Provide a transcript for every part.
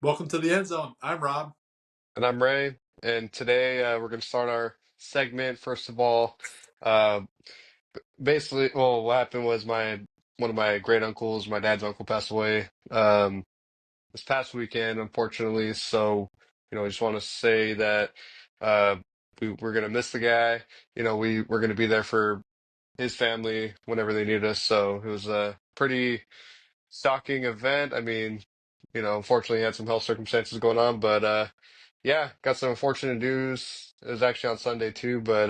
Welcome to the end zone. I'm Rob. And I'm Ray. And today we're going to start our segment. First of all, uh, basically, well, what happened was my one of my great uncles, my dad's uncle, passed away this past weekend, unfortunately. So, I just want to say that uh, we're going to miss the guy. We're going to be there for his family whenever they need us. So it was a pretty shocking event. I mean, unfortunately, he had some health circumstances going on, but yeah, got some unfortunate news. It was actually on Sunday too, but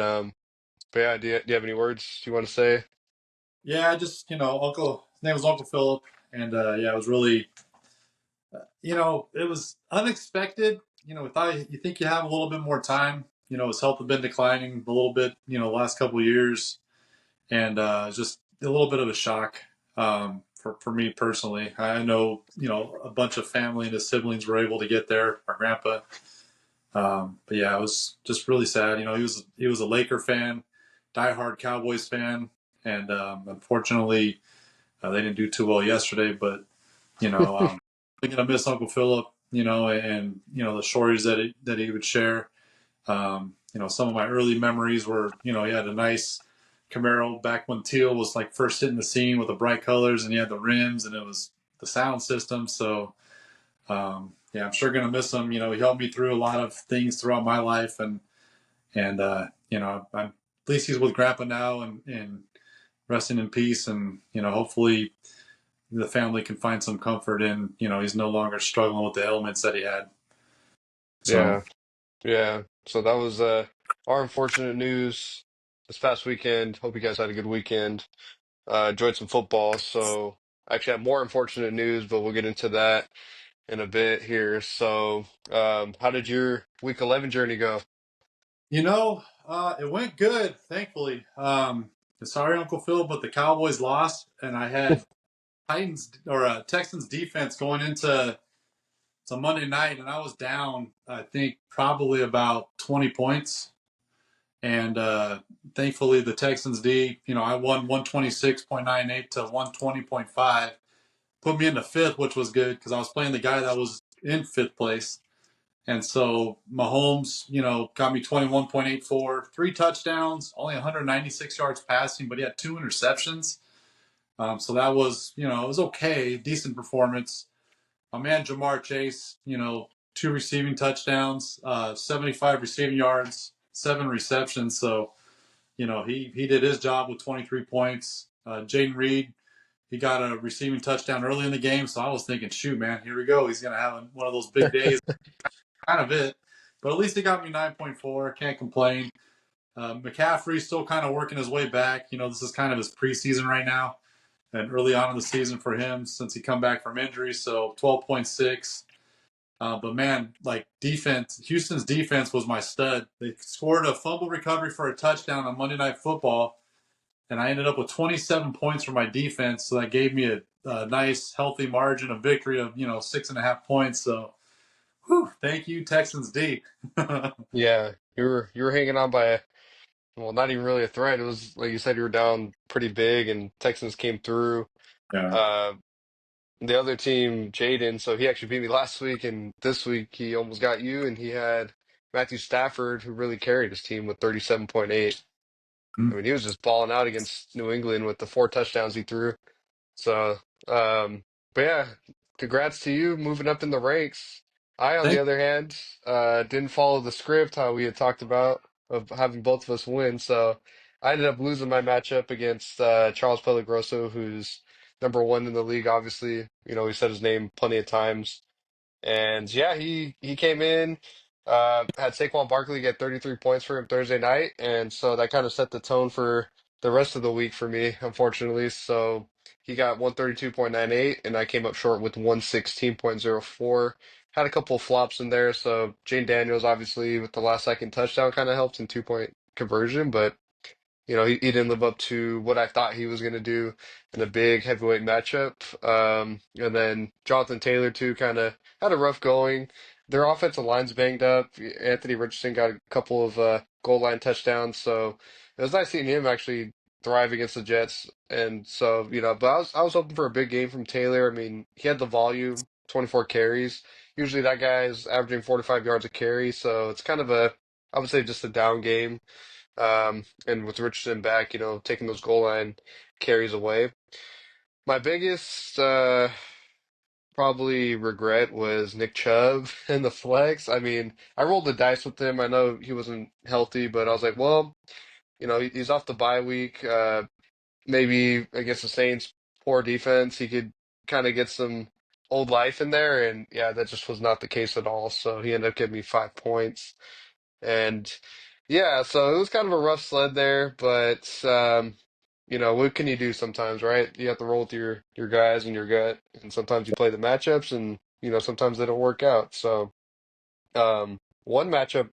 yeah, do you have any words you want to say? Yeah, I just Uncle. His name was Uncle Philip, and yeah, it was really, it was unexpected. We thought you think you have a little bit more time. His health had been declining a little bit. The last couple of years, and just a little bit of a shock for me personally. I know a bunch of family and his siblings were able to get there. Our grandpa. But yeah, it was just really sad. He was a Laker fan, diehard Cowboys fan, and unfortunately, they didn't do too well yesterday. But I'm gonna miss Uncle Philip. And the stories that he would share. Some of my early memories were he had a nice Camaro back when Teal was like first hitting the scene with the bright colors, and he had the rims, and it was the sound system. So yeah, I'm sure gonna miss him. He helped me through a lot of things throughout my life, and I'm at least he's with Grandpa now, and resting in peace, and hopefully the family can find some comfort in he's no longer struggling with the ailments that he had. So Yeah, yeah. So that was our unfortunate news this past weekend. Hope you guys had a good weekend. Enjoyed some football. So actually, I have more unfortunate news, but we'll get into that in a bit here. So, how did your week 11 journey go? it went good, thankfully. Sorry, Uncle Phil, but the Cowboys lost, and I had Titans or Texans defense going into Monday night, and I was down, I think, probably about 20 points. And thankfully, the Texans D, I won 126.98 to 120.5, put me into fifth, which was good because I was playing the guy that was in fifth place. And so Mahomes, got me 21.84, three touchdowns, only 196 yards passing, but he had two interceptions. So that was, it was okay, decent performance. My man Jamar Chase, two receiving touchdowns, 75 receiving yards, seven receptions. So, he did his job with 23 points. Jaden Reed, he got a receiving touchdown early in the game. So I was thinking, shoot, man, here we go. He's going to have one of those big days. Kind of it. But at least he got me 9.4. Can't complain. McCaffrey's still kind of working his way back. This is kind of his preseason right now and early on in the season for him since he come back from injury. So 12.6. But man, like defense, Houston's defense was my stud. They scored a fumble recovery for a touchdown on Monday Night Football, and I ended up with 27 points for my defense. So that gave me a nice, healthy margin of victory of 6.5 points. So, whew, thank you, Texans D. Yeah, you were hanging on by well, not even really a threat. It was like you said, you were down pretty big, and Texans came through. Yeah. Uh, the other team, Jaden, so he actually beat me last week, and this week he almost got you, and he had Matthew Stafford, who really carried his team with 37.8. I mean, he was just balling out against New England with the four touchdowns he threw. So, but yeah, congrats to you moving up in the ranks. I, on the Thank. other hand, didn't follow the script how we had talked about of having both of us win. So I ended up losing my matchup against Charles Pellegrosso, who's number one in the league. Obviously, we said his name plenty of times. And yeah, he came in, had Saquon Barkley get 33 points for him Thursday night, and so that kind of set the tone for the rest of the week for me, unfortunately. So he got 132.98, and I came up short with 116.04. Had a couple of flops in there, so Jane Daniels obviously with the last second touchdown kind of helped in 2-point conversion, but he didn't live up to what I thought he was going to do in a big heavyweight matchup. And then Jonathan Taylor, too, kind of had a rough going. Their offensive line's banged up. Anthony Richardson got a couple of goal line touchdowns. So it was nice seeing him actually thrive against the Jets. And so, but I was hoping for a big game from Taylor. I mean, he had the volume. 24 carries. Usually that guy's averaging 45 yards a carry, so it's kind of I would say just a down game. And with Richardson back, taking those goal line carries away. My biggest probably regret was Nick Chubb and the flex. I mean, I rolled the dice with him. I know he wasn't healthy, but I was like, well, he's off the bye week. Maybe against the Saints' poor defense, he could kind of get some old life in there. And yeah, that just was not the case at all. So he ended up giving me 5 points. And yeah, so it was kind of a rough sled there, but what can you do sometimes, right? You have to roll with your guys and your gut, and sometimes you play the matchups, and sometimes they don't work out. So one matchup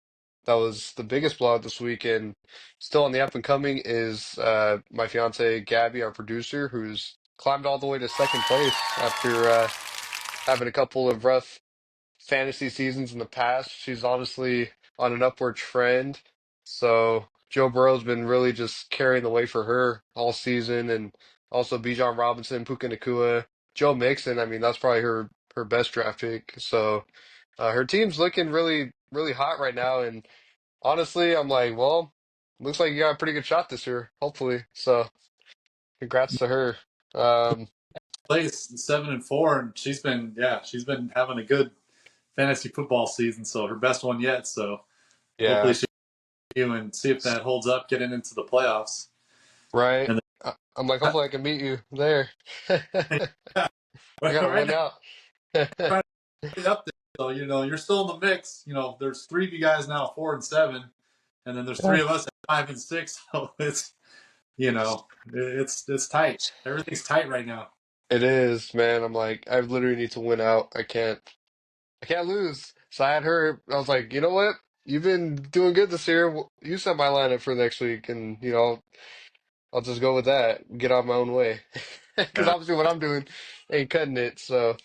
that was the biggest blowout this week and still on the up and coming is my fiance Gabby, our producer, who's climbed all the way to second place after having a couple of rough fantasy seasons in the past. She's honestly on an upward trend. So Joe Burrow's been really just carrying the way for her all season, and also Bijan Robinson, Puka Nacua, Joe Mixon. I mean, that's probably her best draft pick. So her team's looking really really hot right now, and honestly, I'm like, well, looks like you got a pretty good shot this year, hopefully. So congrats to her. Um, Place 7-4, and she's been having a good fantasy football season. So her best one yet. So hopefully yeah, she can and see if that holds up getting into the playoffs. right. And I'm like, then, hopefully I can meet you there. yeah, I gotta right win now out. we're trying to get up there. So you're still in the mix. There's three of you guys now, 4-7, and then there's three of us at 5-6. So it's tight. Everything's tight right now. It is, man. I'm like, I literally need to win out. I can't lose. So I had her. I was like, you know what? You've been doing good this year. You set my lineup for next week, and I'll just go with that. Get out my own way, because Yeah, obviously what I'm doing ain't cutting it. So.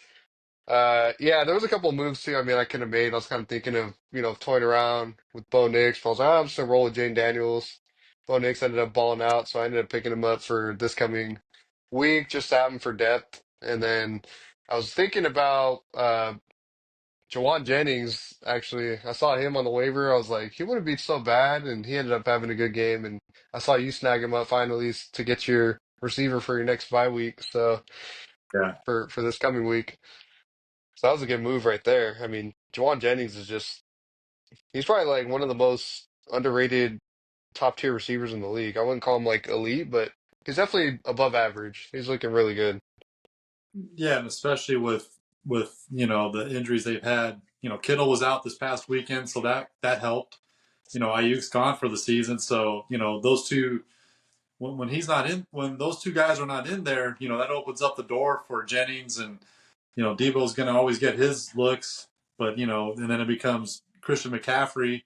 Yeah, there was a couple of moves too. I mean, I could have made. I was kind of thinking of, toying around with Bo Nix. But I was like, I'm just gonna roll with Jane Daniels. Bo Nix ended up balling out, so I ended up picking him up for this coming week, just to have him for depth. And then I was thinking about Jawan Jennings. Actually, I saw him on the waiver. I was like, he wouldn't be so bad, and he ended up having a good game. And I saw you snag him up finally to get your receiver for your next bye week. So yeah, for this coming week. So that was a good move right there. I mean, Jawan Jennings is he's probably like one of the most underrated top tier receivers in the league. I wouldn't call him like elite, but he's definitely above average. He's looking really good. yeah, and especially with the injuries they've had. Kittle was out this past weekend, so that helped. Ayuk's gone for the season, so those two when he's not in, when those two guys are not in there, that opens up the door for Jennings, and Debo's going to always get his looks, but and then it becomes Christian McCaffrey.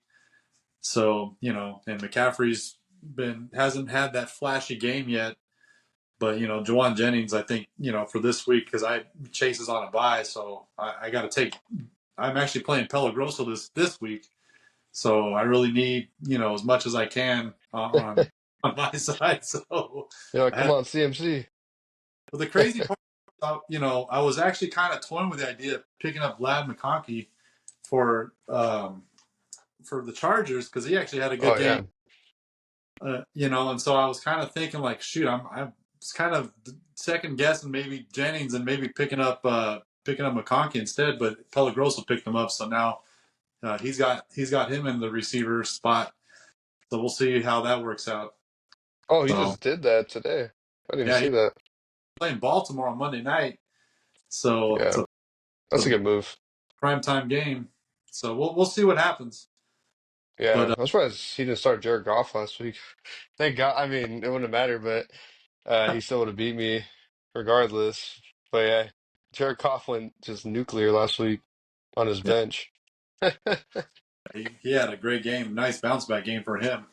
So and McCaffrey's been hasn't had that flashy game yet, but Jawan Jennings, I think for this week because Chase is on a bye, so I got to take. I'm actually playing Pellegrosso this week, so I really need as much as I can on my side. So Yeah, I come had. on, CMC. But the crazy part, I was actually kind of toying with the idea of picking up Vlad McConkey for for the Chargers because he actually had a good Oh game, yeah. and so I was kind of thinking like, shoot, I'm kind of second guessing maybe Jennings and maybe picking up McConkey instead, but Pellegrosso picked him up, so now he's got him in the receiver spot, so we'll see how that works out. Oh, he So just did that today. I didn't even yeah, see he's that. playing Baltimore on Monday night, so Yeah, it's that's a a good move. prime time game. So we'll see what happens. But Yeah, I'm surprised he didn't start Jared Goff last week. Thank God. I mean, it wouldn't have mattered, but he still would have beat me regardless. But yeah, Jared Goff went just nuclear last week on his yeah, bench. he had a great game, nice bounce back game for him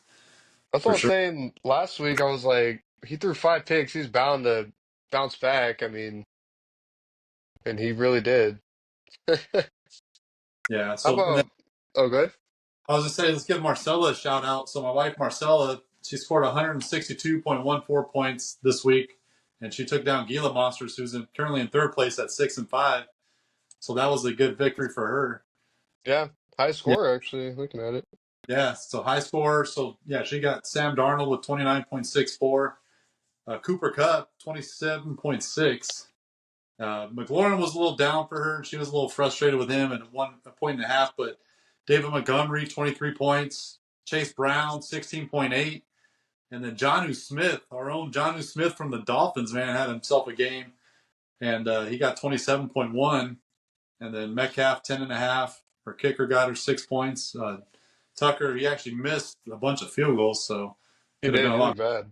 That's what for I was sure. saying last week. I was like, he threw 5 picks. He's bound to bounce back. I mean, and he really did. How Yeah. So and then about, oh, good. I was just saying, let's give Marcella a shout out. So my wife Marcella, she scored 162.14 points this week, and she took down Gila Monsters, who's currently in third place at 6-5. So that was a good victory for her. Yeah, high Yeah. score actually. Looking at it, Yeah. So high score. So yeah, she got Sam Darnold with 29.64. Cooper Cup 27.6. McLaurin was a little down for her. She was a little frustrated with him at a point and a half. But David Montgomery 23 points. Chase Brown 16.8. And then Jonnu Smith, our own Jonnu Smith from the Dolphins, man, had himself a game, and he got 27.1. And then Metcalf 10.5. Her kicker got her 6 points. Tucker, he actually missed a bunch of field goals, so he could have been did. a He lot. looked bad.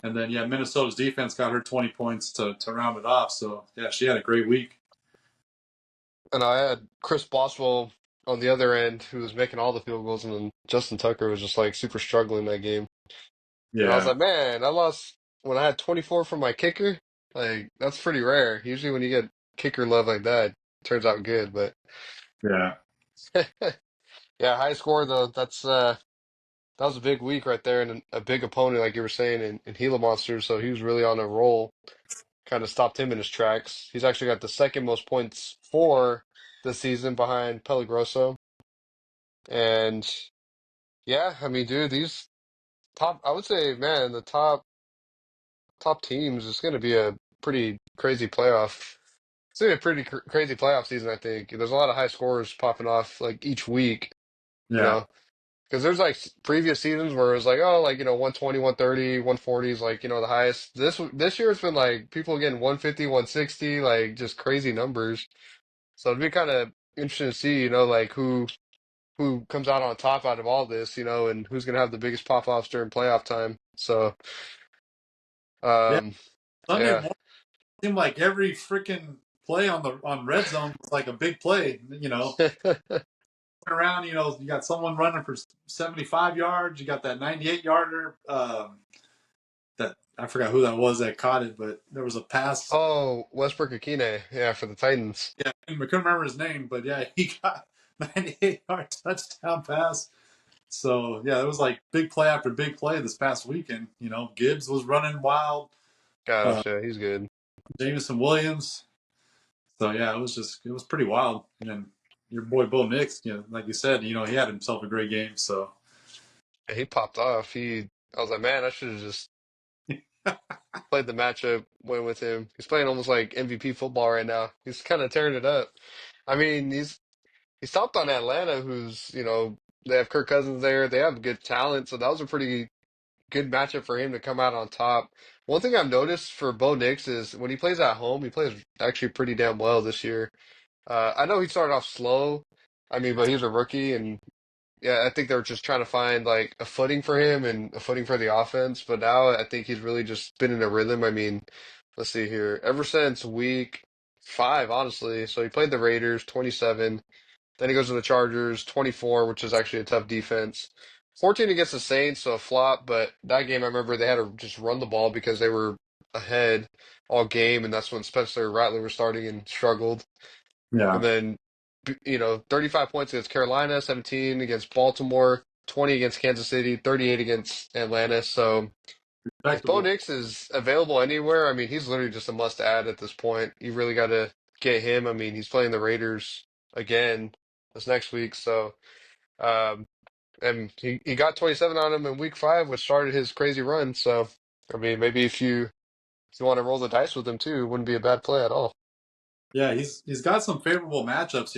And then yeah, Minnesota's defense got her 20 points to round it off. So yeah, she had a great week. And I had Chris Boswell on the other end, who was making all the field goals, and then Justin Tucker was just like super struggling that game. And I was Yeah, like, man, I lost when I had 24 from my kicker. Like that's pretty rare. Usually when you get kicker love like that, it turns out good. But yeah, yeah, high score though. That was a big week right there, and a big opponent, like you were saying, in Gila Monster. So he was really on a roll. Kind of stopped him in his tracks. He's actually got the second most points for the season behind Peligroso. And yeah, I mean, dude, these top, I would say, man, the top teams is going to be a pretty crazy playoff. It's going to be a pretty crazy playoff season, I think. There's a lot of high scores popping off like each week, you yeah, know. Because there's like previous seasons where it was like, oh, like, 120, 130, 140 is like, the highest. This year it's been like people getting 150, 160, like just crazy numbers. So it'd be kind of interesting to see, like who comes out on top out of all this, and who's gonna have the biggest pop-offs during playoff time. So, yeah. um, Sunday yeah. morning seemed like every freaking play on red zone was like a big play. Around, you got someone running for 75 yards. You got that 98 yarder. That I forgot who that was that caught it, but there was a pass. Oh, Westbrook Akine, yeah, for the Titans. Yeah, I couldn't remember his name, but yeah, he got 98-yard touchdown pass. So yeah, it was like big play after big play this past weekend. Gibbs was running wild. Uh, Gosh, yeah, he's good. Jameson Williams. So yeah, it was pretty wild. And then your boy Bo Nix, like you said, he had himself a great game. So Yeah, he popped off. I was like, man, I should have just played the matchup, went with him. He's playing almost like MVP football right now. He's kind of tearing it up. I mean, he stopped on Atlanta, who's, they have Kirk Cousins there. They have good talent, so that was a pretty good matchup for him to come out on top. One thing I've noticed for Bo Nix is when he plays at home, he plays actually pretty damn well this year. I know he started off slow. I mean, but he's a rookie, and yeah, I think they were just trying to find like a footing for him and a footing for the offense. But now I think he's really just been in a rhythm. I mean, let's see here. Ever since week 5, honestly. So he played the Raiders, 27. Then he goes to the Chargers, 24, which is actually a tough defense. 14 against the Saints, so a flop. But that game, I remember they had to just run the ball because they were ahead all game, and that's when Spencer Rattler was starting and struggled. yeah, And then, 35 points against Carolina, 17 against Baltimore, 20 against Kansas City, 38 against Atlanta. So if Bo respectable. Nix is available anywhere, I mean, he's literally just a must add at this point. You really got to get him. I mean, he's playing the Raiders again this next week. So, um, and he got 27 on him in week 5, which started his crazy run. So, I mean, maybe if you want to roll the dice with him too, it wouldn't be a bad play at all. Yeah, he's got some favorable matchups.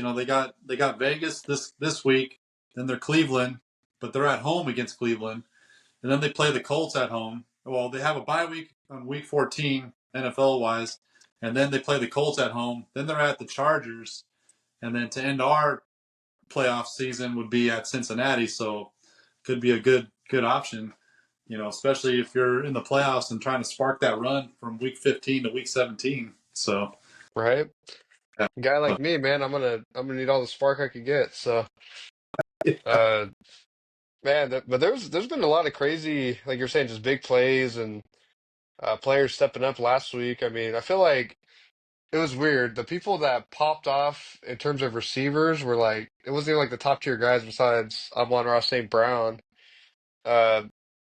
They got Vegas this week, then they're Cleveland, but they're at home against Cleveland, and then they play the Colts at home. Well, they have a bye week on week 14 NFL wise, and then they play the Colts at home. Then they're at the Chargers, and then to end our playoff season would be at Cincinnati. So could be a good option. Especially if you're in the playoffs and trying to spark that run from week 15 to week 17. So Right? yeah, A guy like me, man, I'm gonna need all the spark I could get. So, uh, man, but there's been a lot of crazy, like you're saying, just big plays and players stepping up last week. I mean, I feel like it was weird. The people that popped off in terms of receivers were like, it wasn't even like the top tier guys besides Amon-Ra St. Brown. Uh,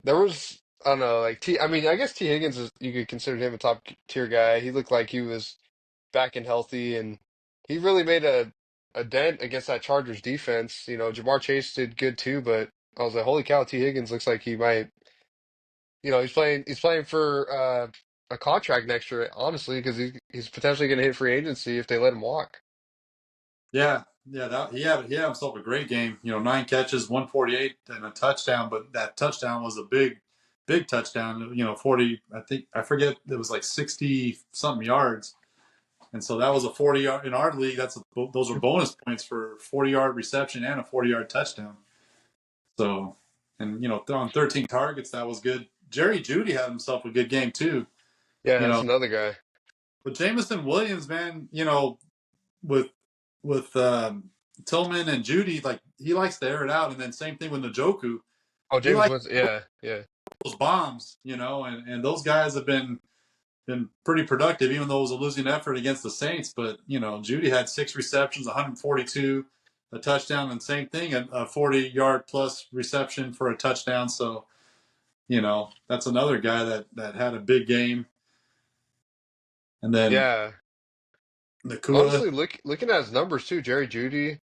there was, I don't know, like I mean, I guess T. Higgins is, you could consider him a top tier guy. He looked like he was back and healthy, and he really made a dent against that Chargers defense. You know, Jamar Chase did good too, but I was like, holy cow, T. Higgins looks like he might. You know, he's playing for a contract next year, honestly, because he's potentially going to hit free agency if they let him walk. Yeah, yeah, he had himself a great game. 9 catches, 148, and a touchdown. But that touchdown was a big touchdown. 40. I think I forget. It was like 60 something yards, and so that was a 40 yard in our league. Those are bonus points for 40 yard reception and a 40 yard touchdown. So, and on 13 targets, that was good. Jerry Judy had himself a good game too. Yeah, You that's know, another guy. but Jamison Williams, man, with with Tillman and Judy, like he likes to air it out, and then same thing with Njoku. Oh, He James likes Winston. Yeah, yeah, those bombs, and those guys have been pretty productive, even though it was a losing effort against the Saints. But Judy had 6 receptions, 142, a touchdown, and same thing, a 40 yard plus reception for a touchdown. So that's another guy that had a big game. And then yeah. Nakua, Honestly, looking at his numbers too, Jerry Judy,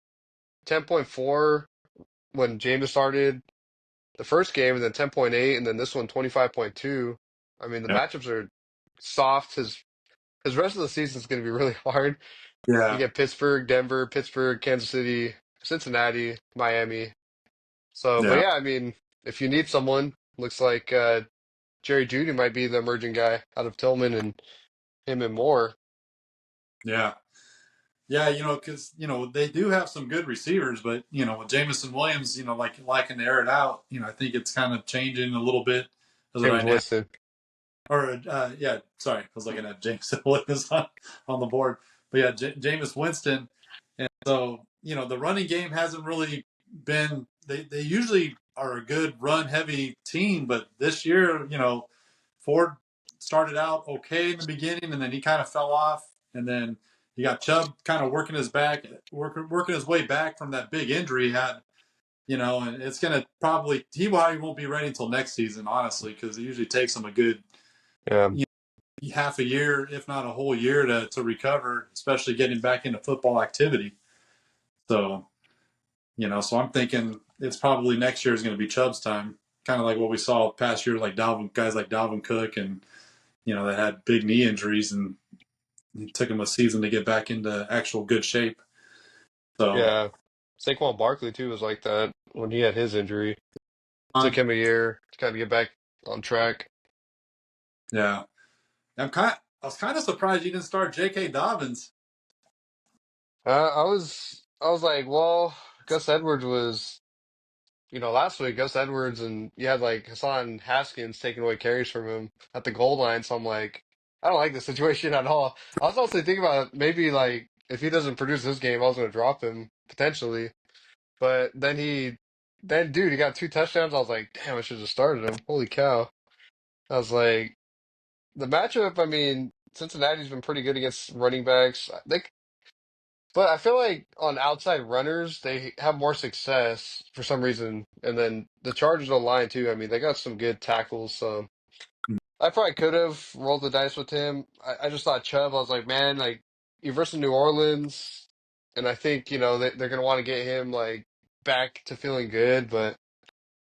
10.4 when Jameis started the first game, and then 10.8, and then this one 25.2. I mean, the yeah, matchups are soft. His rest of the season is going to be really hard. You yeah, get Pittsburgh, Denver, Pittsburgh, Kansas City, Cincinnati, Miami. So, but yeah, yeah, I mean, if you need someone, looks like Jerry Jeudy might be the emerging guy out of Tillman and him and Moore. yeah. Yeah, because they do have some good receivers, but with Jamison Williams, like liking to air it out, I think it's kind of changing a little bit as a James dynamic. Winston. Or yeah, sorry, I was looking at Jameson Williams on the board, but yeah, Jameis Winston, and so the running game hasn't really been. They usually are a good run heavy team, but this year, Ford started out okay in the beginning, and then he kind of fell off, and then you got Chubb kind of working his way back from that big injury he had. And it's gonna he won't be ready until next season, honestly, because it usually takes him a good Yeah, half a year, if not a whole year, to recover, especially getting back into football activity. So, so I'm thinking it's probably next year is going to be Chubb's time, kind of like what we saw past year, like guys like Dalvin Cook, and that had big knee injuries, and it took him a season to get back into actual good shape. So, yeah. Saquon Barkley too was like that when he had his injury. Took on him a year to kind of get back on track. yeah, I was kind of surprised you didn't start J.K. Dobbins. I was like, well, Gus Edwards was, last week Gus Edwards and you had like Hassan Haskins taking away carries from him at the goal line. So I'm like, I don't like this situation at all. I was also thinking about maybe like if he doesn't produce this game, I was going to drop him potentially. But then dude, he got 2 touchdowns. I was like, damn, I should have started him. Holy cow! I was like, the matchup. I mean, Cincinnati's been pretty good against running backs. But I feel like on outside runners, they have more success for some reason. And then the Chargers line too. I mean, they got some good tackles. So I probably could have rolled the dice with him. I just thought Chubb. I was like, man, like you versus New Orleans, and I think they're gonna want to get him like back to feeling good, but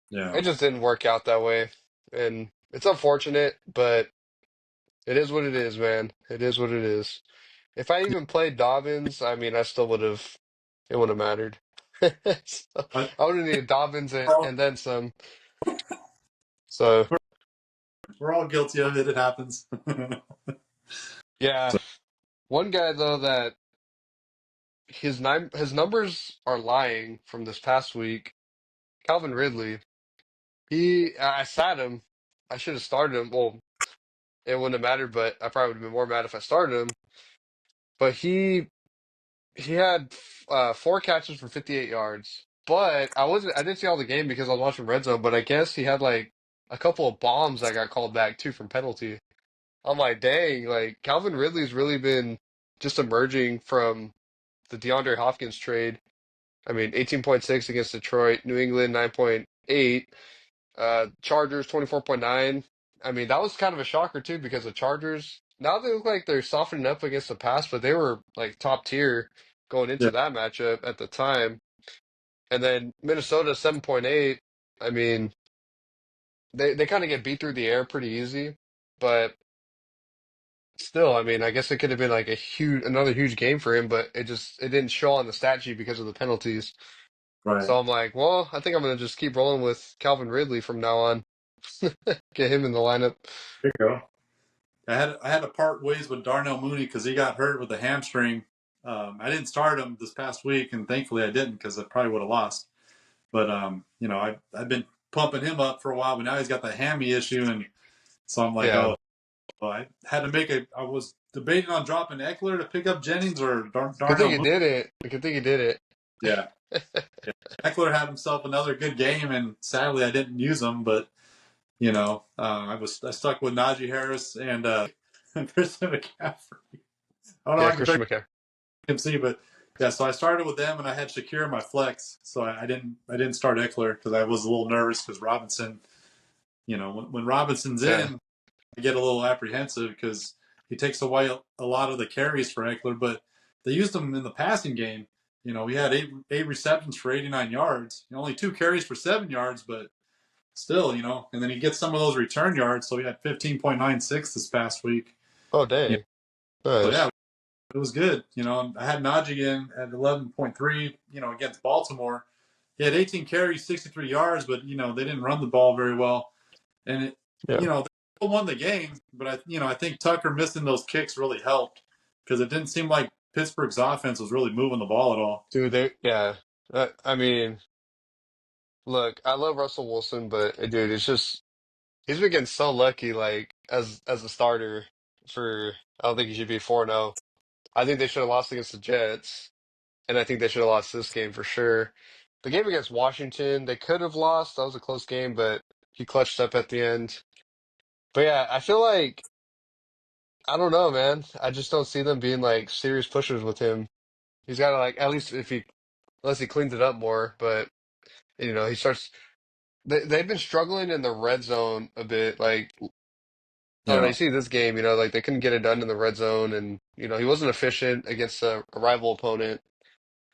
Yeah, it just didn't work out that way. And it's unfortunate, but it is what it is, man. It is what it is. If I even played Dobbins, I mean, I still would have. It wouldn't have mattered. So, but I would have needed Dobbins and, we're all, and then some. So we're all guilty of it. It happens. yeah, one guy though that his numbers are lying from this past week. Calvin Ridley. I sat him. I should have started him. Well, it wouldn't have mattered, but I probably would have been more mad if I started him. But he had 4 catches for 58 yards. But I didn't see all the game because I was watching Red Zone, but I guess he had like a couple of bombs that got called back too from penalty. I'm like, dang, like Calvin Ridley's really been just emerging from the DeAndre Hopkins trade. I mean, 18.6 against Detroit, New England 9.8, Chargers 24.9. I mean, that was kind of a shocker too because the Chargers now they look like they're softening up against the pass, but they were like top tier going Yeah, into that matchup at the time. And then Minnesota 7.8. I mean, they kind of get beat through the air pretty easy, but still, I mean, I guess it could have been like another huge game for him, but it didn't show on the stat sheet because of the penalties. right. So I'm like, well, I think I'm gonna just keep rolling with Calvin Ridley from now on. Get him in the lineup. There you go. I had to part ways with Darnell Mooney because he got hurt with a hamstring. I didn't start him this past week, and thankfully I didn't because I probably would have lost. But I've been pumping him up for a while, but now he's got the hammy issue, and so I'm like, Yeah, oh, well, I had to make it. I was debating on dropping Eckler to pick up Jennings or good thing Darnell he Mooney. did it. Good thing he did it. Yeah, Eckler had himself another good game, and sadly I didn't use him. But I stuck with Najee Harris and Christian McCaffrey. I don't know if Yeah, I Christian compared McCaffrey. him to see, but yeah. So I started with them, and I had Shakir in my flex. So I didn't start Eckler because I was a little nervous because Robinson. When Robinson's Yeah. in, I get a little apprehensive because he takes away a lot of the carries for Eckler. But they used him in the passing game. He had eight receptions for 89 yards. Only two carries for 7 yards, but still, and then he gets some of those return yards. So he had 15.96 this past week. Oh, Yeah. dang. So yeah, Nice. it was good. I had Najee in at 11.3. Against Baltimore, he had 18 carries, 63 yards, but they didn't run the ball very well, and Yeah. they still won the game. But I think Tucker missing those kicks really helped because it didn't seem like Pittsburgh's offense was really moving the ball at all. Dude, yeah. I mean, look, I love Russell Wilson, but dude, it's just he's been getting so lucky, like as a starter for. I don't think he should be 4-0. I think they should have lost against the Jets, and I think they should have lost this game for sure. The game against Washington, they could have lost. That was a close game, but he clutched up at the end. But yeah, I feel like I don't know, man. I just don't see them being like serious pushers with him. He's got to like at least if he unless he cleans it up more, but he starts. They've been struggling in the red zone a bit. Like, I don't know, Yeah, you see this game, like they couldn't get it done in the red zone, and he wasn't efficient against a rival opponent.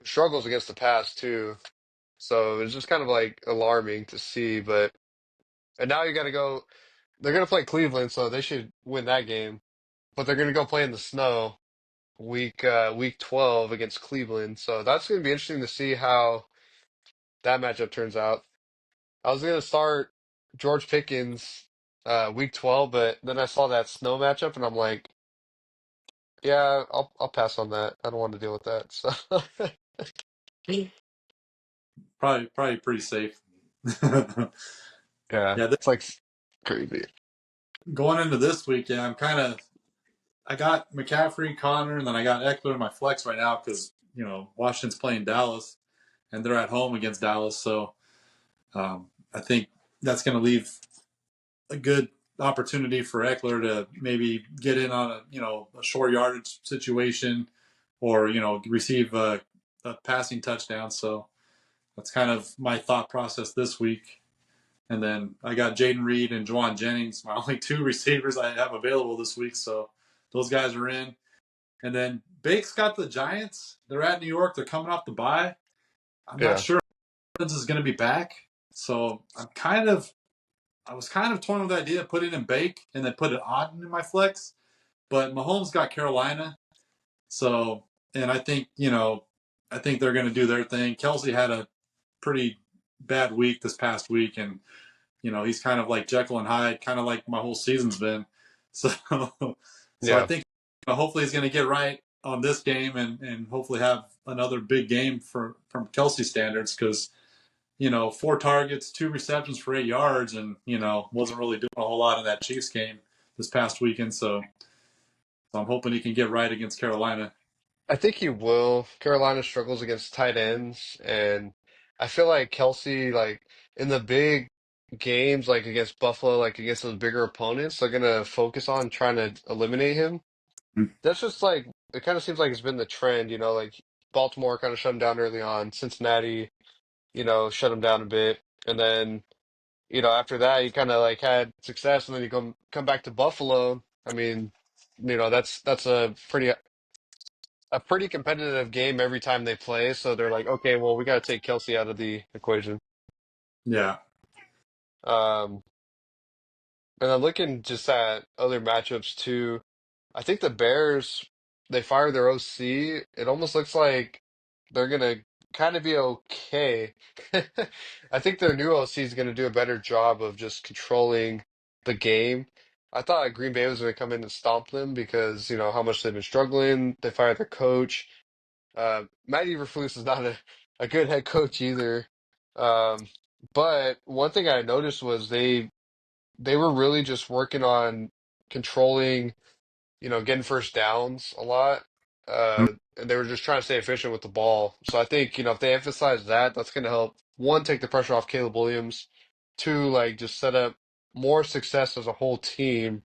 Struggles against the pass too. So it's just kind of like alarming to see. But and now you got to go. They're gonna play Cleveland, so they should win that game. But they're gonna go play in the snow week 12 against Cleveland. So that's gonna be interesting to see how that matchup turns out. I was gonna start George Pickens week 12, but then I saw that snow matchup and I'm like, yeah, I'll pass on that. I don't want to deal with that. So probably pretty safe. yeah, Yeah, it's like crazy. going into this week, yeah, I got McCaffrey, Connor, and then I got Eckler in my flex right now because Washington's playing Dallas, and they're at home against Dallas. So I think that's going to leave a good opportunity for Eckler to maybe get in on a short yardage situation, or receive a passing touchdown. So that's kind of my thought process this week. And then I got Jaden Reed and Juwan Jennings, my only two receivers I have available this week. So those guys are in. And then Bake's got the Giants. They're at New York. They're coming off the bye. I'm not Yeah, sure if Evans is going to be back. So I was kind of torn with the idea of putting in Bake and then put it on in my flex. But Mahomes got Carolina. So, and I think they're going to do their thing. Kelsey had a pretty bad week this past week. And, he's kind of like Jekyll and Hyde, kind of like my whole season's been. So, so I yeah. think hopefully he's going to get right on this game and hopefully have another big game from Kelsey standards because, 4 targets, 2 receptions for 8 yards, and, wasn't really doing a whole lot in that Chiefs game this past weekend. So I'm hoping he can get right against Carolina. I think he will. Carolina struggles against tight ends, and I feel like Kelsey, like in the big games, like against Buffalo, like against those bigger opponents, they're gonna focus on trying to eliminate him. That's just like it kind of seems like it's been the trend, like Baltimore kind of shut him down early on, Cincinnati, shut him down a bit, and then after that he kind of like had success, and then you come back to Buffalo. I mean, that's a pretty a pretty competitive game every time they play. So they're like, okay, well, we got to take Kelsey out of the equation. Yeah. Um, and then looking just at other matchups too, I think the Bears, they fired their OC. It almost looks like they're gonna kind of be okay. I think their new OC is gonna do a better job of just controlling the game. I thought Green Bay was gonna come in and stomp them because, how much they've been struggling. They fired their coach. Matt Eberflus is not a good head coach either. Um, but one thing I noticed was they were really just working on controlling, getting first downs a lot. And they were just trying to stay efficient with the ball. So I think, if they emphasize that, that's going to help, one, take the pressure off Caleb Williams, two, like just set up more success as a whole team.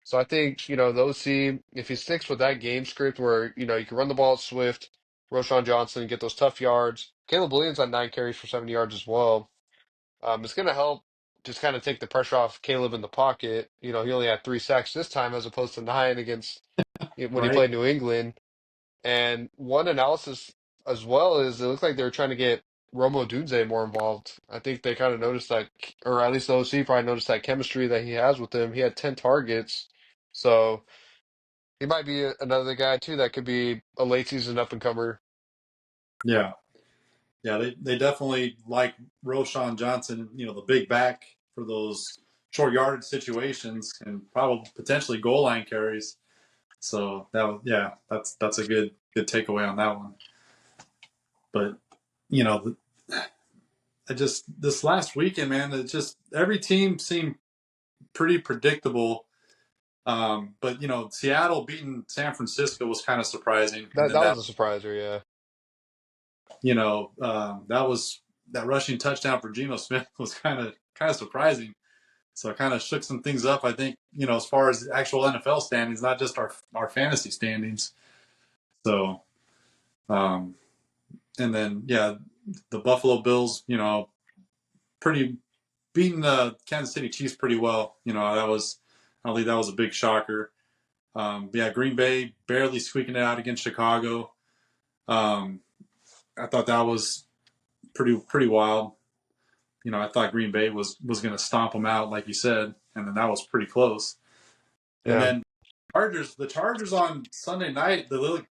So I think, the OC, if he sticks with that game script where, you can run the ball at Swift, Roshan Johnson, get those tough yards. Caleb Williams had 9 carries for 70 yards as well. It's going to help just kind of take the pressure off Caleb in the pocket. He only had 3 sacks this time as opposed to nine against when he Right. played New England. And one analysis as well is it looks like they were trying to get Romo Dunze more involved. I think they kind of noticed that, or at least the OC probably noticed that chemistry that he has with him. He had 10 targets. So he might be another guy too that could be a late season up and comer. Yeah. Yeah. They definitely like Roshan Johnson, the big back for those short yardage situations and probably potentially goal line carries. So yeah, that's a good takeaway on that one. But you know, I just this last weekend, man, it just every team seemed pretty predictable. But Seattle beating San Francisco was kind of surprising, and That then that was a surpriser, yeah. that rushing touchdown for Geno Smith was kind of surprising. So it kind of shook some things up. I think as far as the actual NFL standings, not just our fantasy standings. So um, and then yeah, the Buffalo Bills, pretty beating the Kansas City Chiefs pretty well. I don't think that was a big shocker. Yeah, Green Bay barely squeaking it out against Chicago. Um, I thought that was pretty wild. I thought Green Bay was going to stomp them out, like you said, and then that was pretty close. And Yeah. then the Chargers on Sunday night, they look.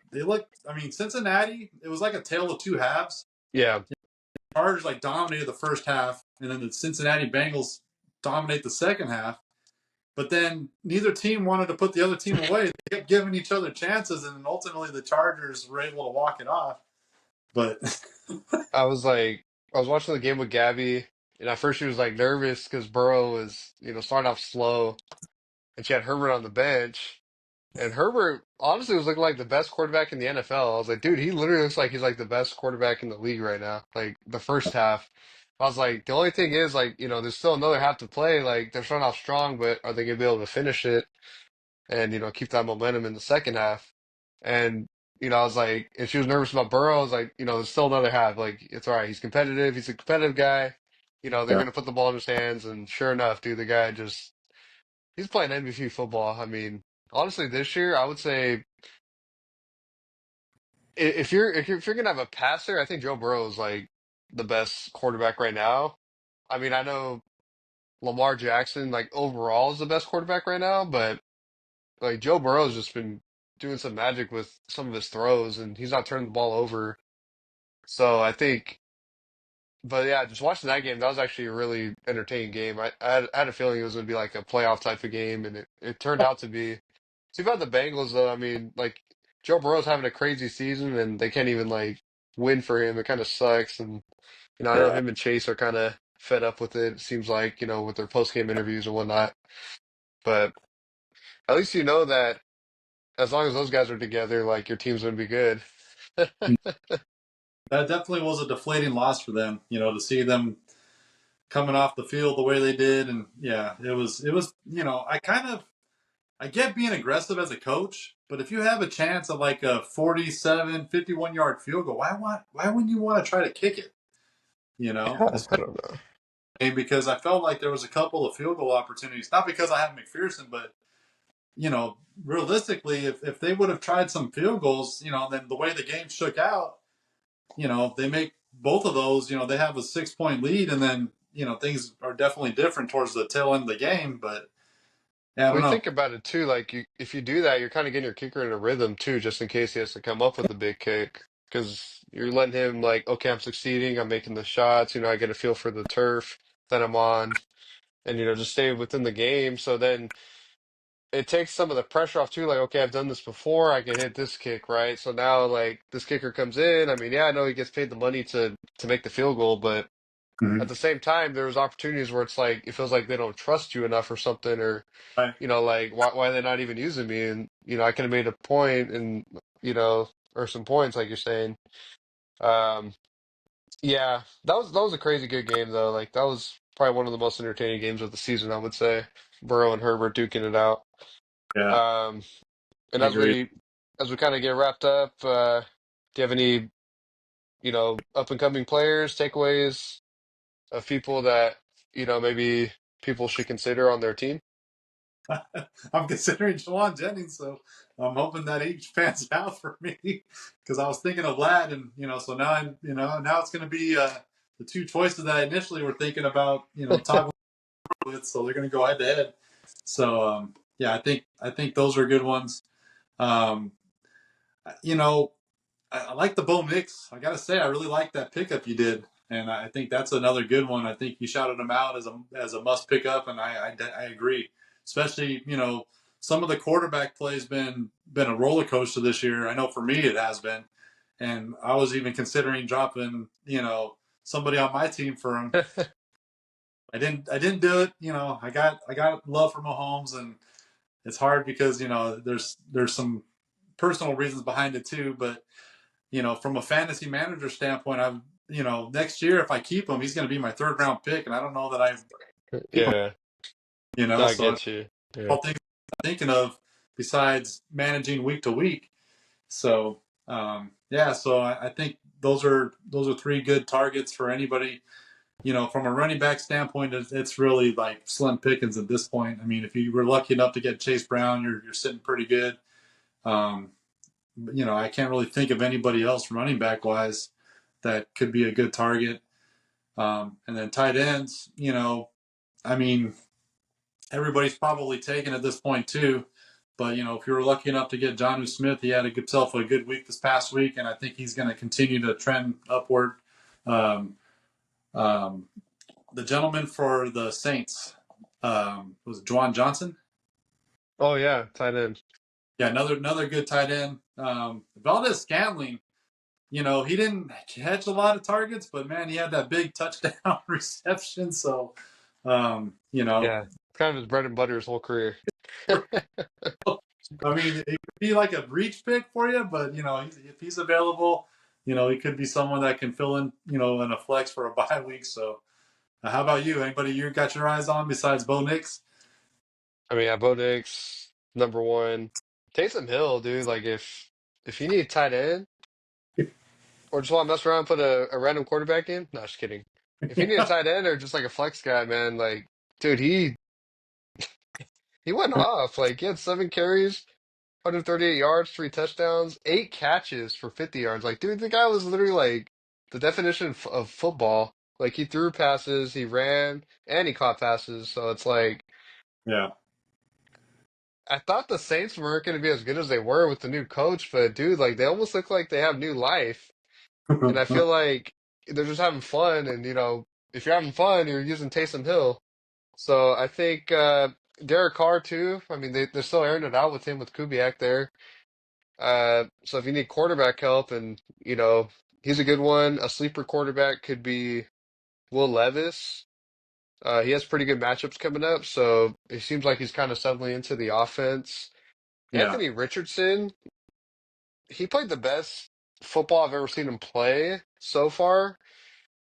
I mean, Cincinnati, it was like a tale of two halves. Yeah. Chargers like dominated the first half, and then the Cincinnati Bengals dominate the second half. But then neither team wanted to put the other team away. They kept giving each other chances, and ultimately the Chargers were able to walk it off. But I was watching the game with Gabby, and at first she was like nervous because Burrow was, starting off slow, and she had Herbert on the bench. And Herbert honestly was looking like the best quarterback in the NFL. I was like, dude, he literally looks like he's like the best quarterback in the league right now. Like the first half, I was like, the only thing is like, there's still another half to play. Like they're starting off strong, but are they gonna be able to finish it and keep that momentum in the second half? And I was like, if she was nervous about Burrow, I was like, there's still another half. Like it's all right. He's competitive. He's a competitive guy. They're yeah, gonna put the ball in his hands, and sure enough, dude, the guy just he's playing MVP football. I mean, honestly, this year I would say if you're gonna have a passer, I think Joe Burrow is like the best quarterback right now. I mean, I know Lamar Jackson like overall is the best quarterback right now, but like Joe Burrow's just been doing some magic with some of his throws, and he's not turning the ball over. So I think, but yeah, just watching that game, that was actually a really entertaining game. I had a feeling it was gonna be like a playoff type of game, and it turned out to be. Too bad the Bengals though. I mean, like Joe Burrow's having a crazy season, and they can't even like win for him. It kind of sucks, and I know yeah. him and Chase are kind of fed up with it. It seems like with their post game interviews and whatnot. But at least you know that as long as those guys are together, like your team's gonna be good. That definitely was a deflating loss for them. To see them coming off the field the way they did, and yeah, it was. I get being aggressive as a coach, but if you have a chance of like a 47, 51 yard field goal, why wouldn't you want to try to kick it? Yeah, I don't know. Because I felt like there was a couple of field goal opportunities, not because I have McPherson, but you know, realistically, if they would have tried some field goals, you know, then the way the game shook out, you know, they make both of those, you know, they have a 6 point lead, and then you know things are definitely different towards the tail end of the game. But yeah, I don't We know. think about it too, like if you do that, you're kind of getting your kicker in a rhythm too, just in case he has to come up with a big kick. Because you're letting him like, okay, I'm succeeding, I'm making the shots, I get a feel for the turf that I'm on, and just stay within the game. So then it takes some of the pressure off too. Like, okay, I've done this before. I can hit this kick, right? So now, like, this kicker comes in. I mean, yeah, I know he gets paid the money to make the field goal, but at Mhm. the same time, there's opportunities where it's like it feels like they don't trust you enough or something, or Right. like why are they not even using me? And I could have made a point, and or some points, like you're saying. Um, yeah, that was a crazy good game though. Like that was probably one of the most entertaining games of the season, I would say. Burrow and Herbert duking it out. Yeah, Um, And I agree. as we kind of get wrapped up, do you have any, up and coming players, takeaways of people that, maybe people should consider on their team? I'm considering Jawan Jennings, so I'm hoping that he pans out for me because I was thinking of Lad, and you know, so now I'm, you know, now it's going to be the two choices that I initially were thinking about, you know, toggling with, so they're going to go head to head. So yeah, I think those are good ones. Um, you know, I like the Bo Mix. I gotta say, I really like that pickup you did, and I think that's another good one. I think you shouted him out as a must pick up, and I agree. Especially, you know, some of the quarterback plays been a roller coaster this year. I know for me it has been, and I was even considering dropping, you know, somebody on my team for him. I didn't do it. You know, I got love for Mahomes, and it's hard because you know there's some personal reasons behind it too, but you know, from a fantasy manager standpoint, I'm, you know, next year if I keep him, he's going to be my third round pick, and I don't know that I keep him. Yeah, You no, know, I so get you. Yeah. all things I'm thinking of besides managing week to week. So yeah, so I think those are three good targets for anybody. You know, from a running back standpoint, it's really like slim pickings at this point. I mean, if you were lucky enough to get Chase Brown, you're sitting pretty good. Um, you know, I can't really think of anybody else running back wise that could be a good target. And then tight ends, you know, I mean, everybody's probably taken at this point too. But you know, if you were lucky enough to get Jonnu Smith, he had himself a good week this past week, and I think he's going to continue to trend upward. Um, um, the gentleman for the Saints was Juwan Johnson. Oh yeah, tight end. Yeah, another good tight end. Valdez Scantling, you know, he didn't catch a lot of targets, but man, he had that big touchdown reception. So, you know, Yeah, it's kind of his bread and butter his whole career. I mean, it could be like a reach pick for you, but you know, if he's available, you know, he could be someone that can fill in, you know, in a flex for a bye week. So, how about you? Anybody you got your eyes on besides Bo Nix? I mean, yeah, Bo Nix, number one. Taysom Hill, dude. Like if you need a tight end or just want to mess around and put a random quarterback in, no, just kidding. If you need a tight end or just like a flex guy, man, like dude, he went off. Like he had 7 carries, 138 yards, 3 touchdowns, 8 catches for 50 yards. Like, dude, the guy was literally like the definition of football. Like he threw passes, he ran, and he caught passes. So it's like Yeah. I thought the Saints weren't going to be as good as they were with the new coach, but dude, like they almost look like they have new life. And I feel like they're just having fun. And if you're having fun, you're using Taysom Hill. So I think Derek Carr too. I mean, they're still airing it out with him with Kubiak there. So if you need quarterback help, and he's a good one. A sleeper quarterback could be Will Levis. He has pretty good matchups coming up, so it seems like he's kind of settling into the offense. Yeah. Anthony Richardson, he played the best football I've ever seen him play so far,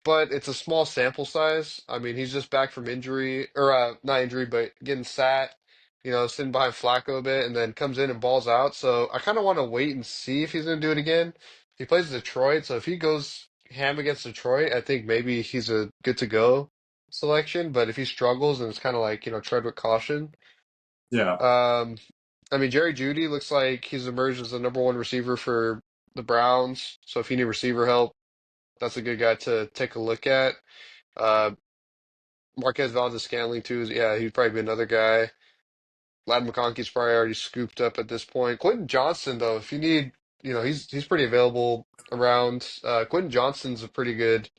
but it's a small sample size. I mean, he's just back from injury, or not injury, but getting sat, sitting behind Flacco a bit, and then comes in and balls out. So I kind of want to wait and see if he's going to do it again. He plays Detroit, so if he goes ham against Detroit, I think maybe he's a good to go selection. But if he struggles, and it's kind of like, tread with caution. Yeah. Um, I mean, Jerry Jeudy looks like he's emerged as the number one receiver for the Browns. So if you need receiver help, that's a good guy to take a look at. Uh, Marquez Valdez-Scantling too. Yeah, he'd probably be another guy. Lad McConkey's probably already scooped up at this point. Quentin Johnston, though, if you need, he's pretty available around. Quentin Johnston's a pretty good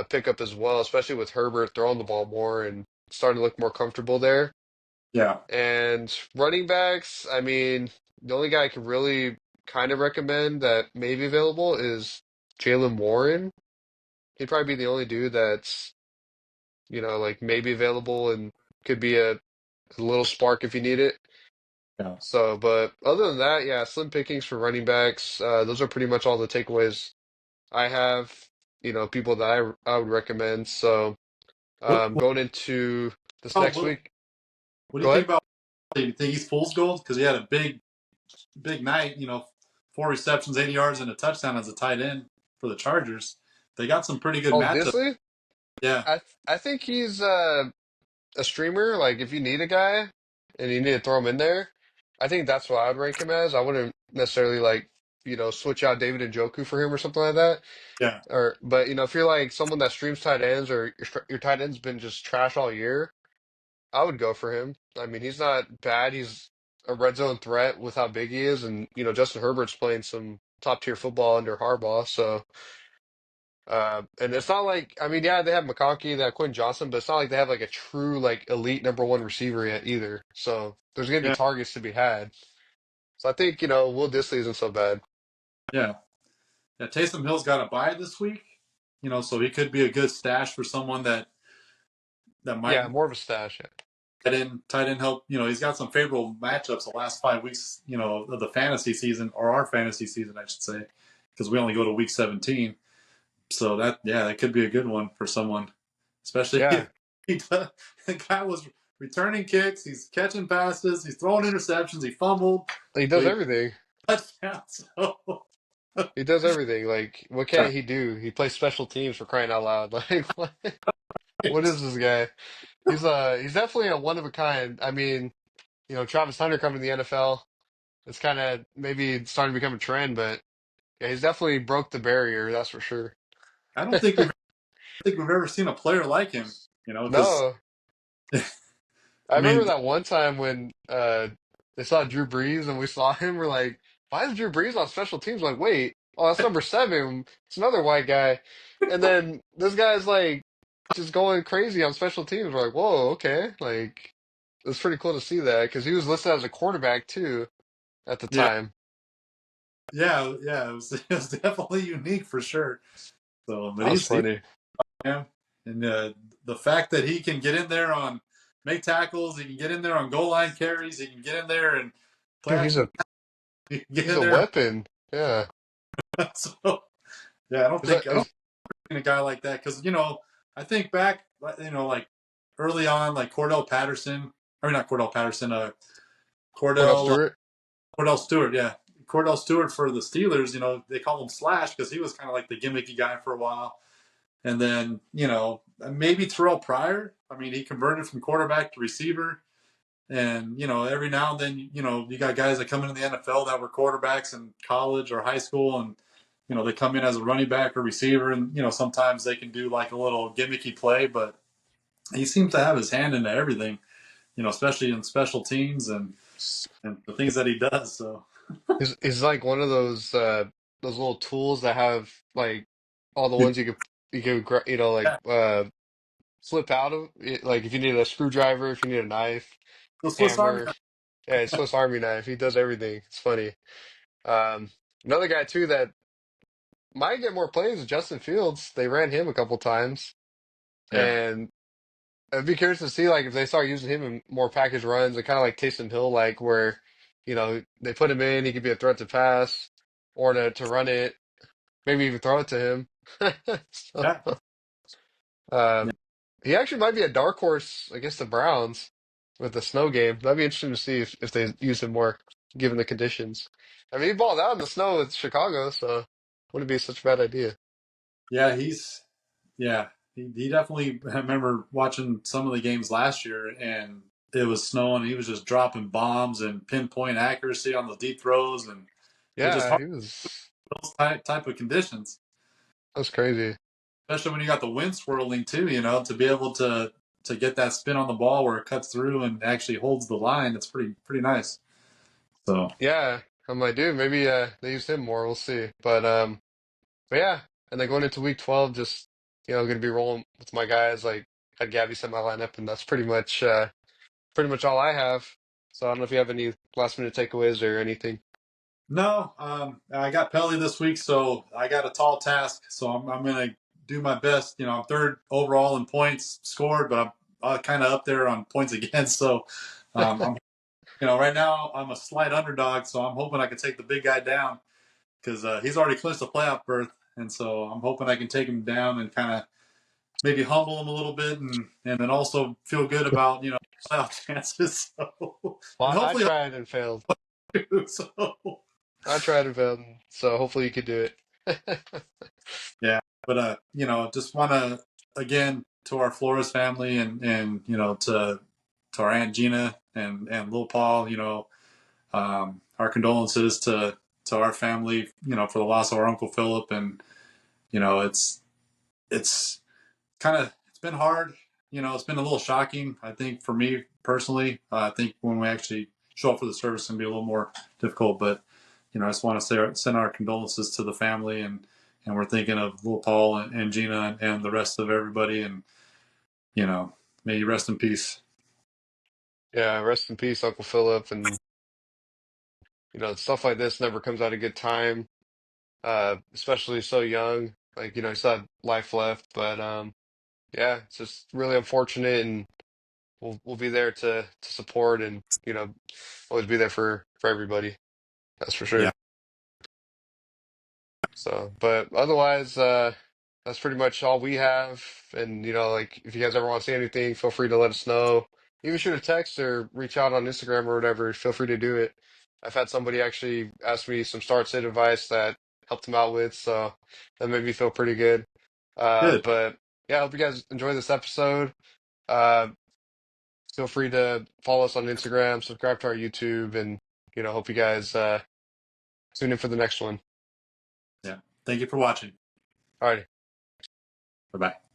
pickup as well, especially with Herbert throwing the ball more and starting to look more comfortable there. Yeah, And running backs, I mean, the only guy I can really kind of recommend that may be available is Jalen Warren. He'd probably be the only dude that's, like maybe available and could be a little spark if you need it. yeah, So, but other than that, yeah, slim pickings for running backs. Those are pretty much all the takeaways I have. People that I would recommend. So, what what, going into this about next Will? week, What do you go think ahead. about? Do you think he's fool's gold because he had a big night? 4 receptions, 80 yards, and a touchdown as a tight end for the Chargers. They got some pretty good Oh, matchups. Disley, Yeah, I think he's a streamer. Like if you need a guy and you need to throw him in there, I think that's what I would rank him as. I wouldn't necessarily like switch out David and Joku for him or something like that. yeah, Or but if you're like someone that streams tight ends or your tight end's been just trash all year. I would go for him. I mean, he's not bad. He's a red zone threat with how big he is, and Justin Herbert's playing some top tier football under Harbaugh. So, and it's not like I mean, yeah, they have McConkey, they have Quentin Johnson, but it's not like they have like a true like elite number one receiver yet either. So there's gonna be yeah, targets to be had. So I think Will Dissly isn't so bad. yeah. Yeah, Taysom Hill's got a bye this week. So he could be a good stash for someone that might Yeah, more of a stash. Yeah, tight end help. He's got some favorable matchups the last 5 weeks. Of the fantasy season or our fantasy season, I should say, because we only go to week 17. So that could be a good one for someone, especially yeah, if the guy was returning kicks, he's catching passes, he's throwing interceptions, he fumbled, he but does he everything. touchdown. So He does everything. Like, what can't he do? He plays special teams for crying out loud. Like, what? What is this guy? He's definitely a one of a kind. I mean, Travis Hunter coming to the NFL, it's kind of maybe starting to become a trend, but yeah, he's definitely broke the barrier, that's for sure. I don't think we've ever seen a player like him. Because No, I I remember mean, that one time when they saw Drew Brees and we saw him, we're like, why is Drew Brees on special teams? We're like, wait, oh, that's number seven. It's another white guy. And then this guy's like just going crazy on special teams. We're like, whoa, okay. Like, it's pretty cool to see that because he was listed as a quarterback too at the yeah, time. yeah, it was definitely unique for sure. So, but That was he's funny. man, and the fact that he can get in there on make tackles, he can get in there on goal line carries, he can get in there and play Dude, action, he can get he's in a there. weapon. Yeah. So, yeah, Is that I don't is think a guy like that because I think back, like early on, like Cordell Patterson, or not Cordell Patterson, Cordell Cordell Stewart? Cordell Stewart, yeah. Cordell Stewart for the Steelers, they call him Slash because he was kind of like the gimmicky guy for a while. And then, maybe Terrell Pryor. I mean, he converted from quarterback to receiver. And, every now and then, you got guys that come into the NFL that were quarterbacks in college or high school. And, they come in as a running back or receiver. And, sometimes they can do like a little gimmicky play. But he seems to have his hand into everything, especially in special teams and the things that he does. So, Is like one of those little tools that have like all the ones like yeah, flip out of it, like if you need a screwdriver, if you need a knife, the Swiss Army. hammer. Yeah, it's Swiss Army knife. He does everything. It's funny. Um, Another guy too that might get more plays is Justin Fields. They ran him a couple times, Yeah. and I'd be curious to see like if they start using him in more package runs and kind of like Taysom Hill, like where they put him in, he could be a threat to pass or to run it, maybe even throw it to him. So, Yeah. Yeah. um, he actually might be a dark horse against the Browns with the snow game. That'd be interesting to see if they use him more given the conditions. I mean, he balled out in the snow with Chicago, so wouldn't be such a bad idea. Yeah. Yeah. He definitely, I remember watching some of the games last year and it was snowing. He was just dropping bombs and pinpoint accuracy on the deep throws, and it's just Yeah, hard he was. those type of conditions, That's crazy. especially when you got the wind swirling too. You know, to be able to get that spin on the ball where it cuts through and actually holds the line. It's pretty nice. So Yeah, I'm like, dude, maybe they use him more. We'll see. But yeah, and then going into week 12, just gonna be rolling with my guys. Like had Gabby set my lineup, and that's pretty much all I have. So I don't know if you have any last minute takeaways or anything. no, I got Pelly this week, so I got a tall task. So I'm gonna do my best. You know, I'm third overall in points scored, but I'm kind of up there on points against. So I'm right now I'm a slight underdog, so I'm hoping I can take the big guy down because he's already clinched a playoff berth, and so I'm hoping I can take him down and kind of maybe humble him a little bit, and then also feel good about playoff chances. So and Well, I hopefully tried and failed. I'll do so. I tried and failed, so hopefully you could do it. Yeah, but just want to again to our Flores family and to our Aunt Gina and Lil Paul, our condolences to our family, for the loss of our Uncle Philip, and it's kind of it's been hard. It's been a little shocking. I think for me personally, I think when we actually show up for the service, it can be a little more difficult. But I just want to send our condolences to the family, and we're thinking of Will Paul and Gina and the rest of everybody, and may you rest in peace. Yeah, rest in peace, Uncle Philip. And stuff like this never comes at a good time, especially so young. Like, he still had life left, but yeah, it's just really unfortunate, and we'll be there to support and always be there for everybody. That's for Yeah, sure. So, but otherwise, that's pretty much all we have. And like if you guys ever want to see anything, feel free to let us know. Even shoot a text or reach out on Instagram or whatever. Feel free to do it. I've had somebody actually ask me some start sit advice that helped them out with, so that made me feel pretty good. good. But yeah, I hope you guys enjoy this episode. Uh, Feel free to follow us on Instagram, subscribe to our YouTube, and hope you guys tune in for the next one. Yeah, thank you for watching. All right. Bye bye.